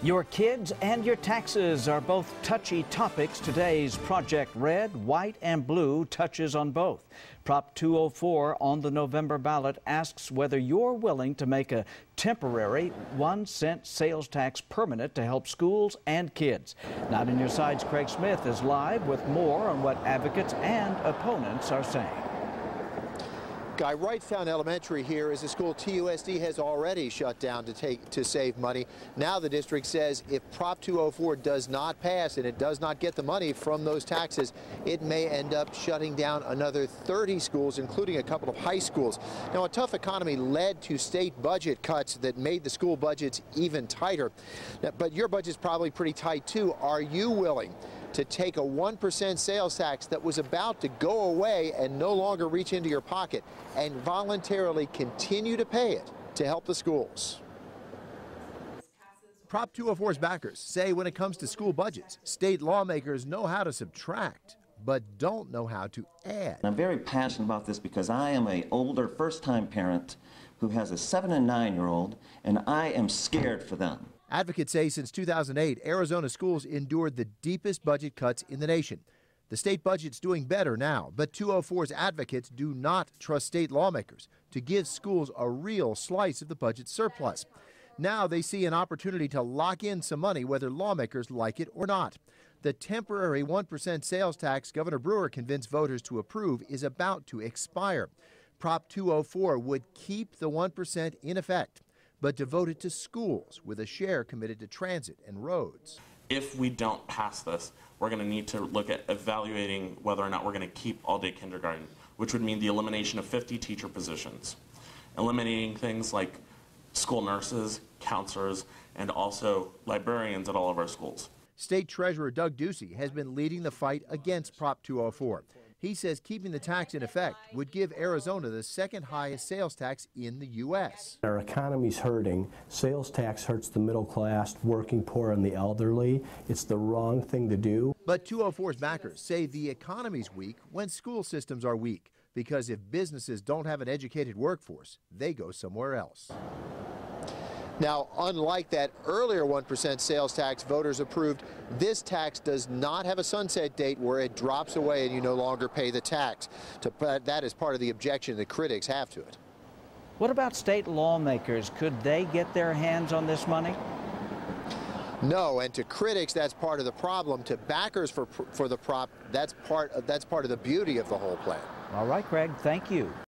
Your kids and your taxes are both touchy topics. Today's Project Red, White, and Blue touches on both. Prop 204 on the November ballot asks whether you're willing to make a temporary 1-cent sales tax permanent to help schools and kids. Not in Your Side's Craig Smith is live with more on what advocates and opponents are saying. Guy, Wrightstown Elementary here is a school TUSD has already shut down to save money. Now the district says if Prop 204 does not pass and it does not get the money from those taxes, it may end up shutting down another 30 schools, including a couple of high schools. Now, a tough economy led to state budget cuts that made the school budgets even tighter. But your budget's probably pretty tight, too. Are you willing to take a 1% sales tax that was about to go away and no longer reach into your pocket and voluntarily continue to pay it to help the schools? Prop 204's backers say when it comes to school budgets, state lawmakers know how to subtract, but don't know how to add. I'm very passionate about this because I am an older first-time parent who has a 7- and 9-year-old, and I am scared for them. Advocates say since 2008, Arizona schools endured the deepest budget cuts in the nation. The state budget's doing better now, but 204's advocates do not trust state lawmakers to give schools a real slice of the budget surplus. Now they see an opportunity to lock in some money whether lawmakers like it or not. The temporary 1% sales tax Governor Brewer convinced voters to approve is about to expire. Prop 204 would keep the 1% in effect, but devoted to schools with a share committed to transit and roads. If we don't pass this, we're going to need to look at evaluating whether or not we're going to keep all-day kindergarten, which would mean the elimination of 50 teacher positions, eliminating things like school nurses, counselors, and also librarians at all of our schools. State Treasurer Doug Ducey has been leading the fight against Prop 204. He says keeping the tax in effect would give Arizona the second highest sales tax in the U.S. Our economy's hurting. Sales tax hurts the middle class, working poor, and the elderly. It's the wrong thing to do. But 204's backers say the economy's weak when school systems are weak, because if businesses don't have an educated workforce, they go somewhere else. Now, unlike that earlier 1% sales tax voters approved, this tax does not have a sunset date where it drops away and you no longer pay the tax. That is part of the objection that critics have to it. What about state lawmakers? Could they get their hands on this money? No, and to critics, that's part of the problem. To backers for the prop, that's part of the beauty of the whole plan. All right, Craig, thank you.